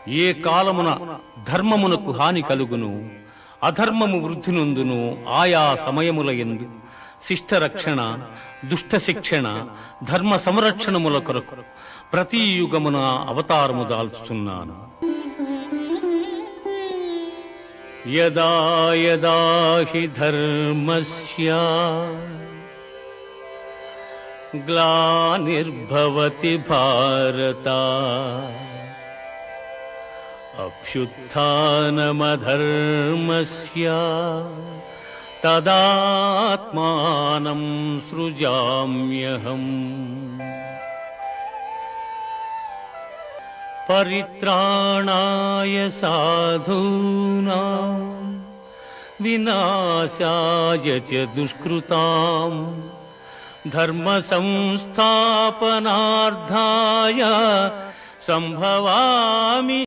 ఏ కాలమున ధర్మమునకు హాని కలుగును, అధర్మము వృద్ధి నొందును, ఆయా సమయముల యందు శిష్ట రక్షణ, దుష్ట శిక్షణ, ధర్మ సంరక్షణముల కొరకు ప్రతి యుగమున అవతారము దాల్చుచున్నాను. యదా యదా హి ధర్మస్య గ్లానిర్భవతి భారత అభ్యుత్థానమధర్మస్య తదాత్మానం సృజామ్యహం. పరిత్రాణాయ సాధూనాం వినాశాయ చ దుష్కృతాం ధర్మ సంస్థాపనార్థాయ సంభవామి.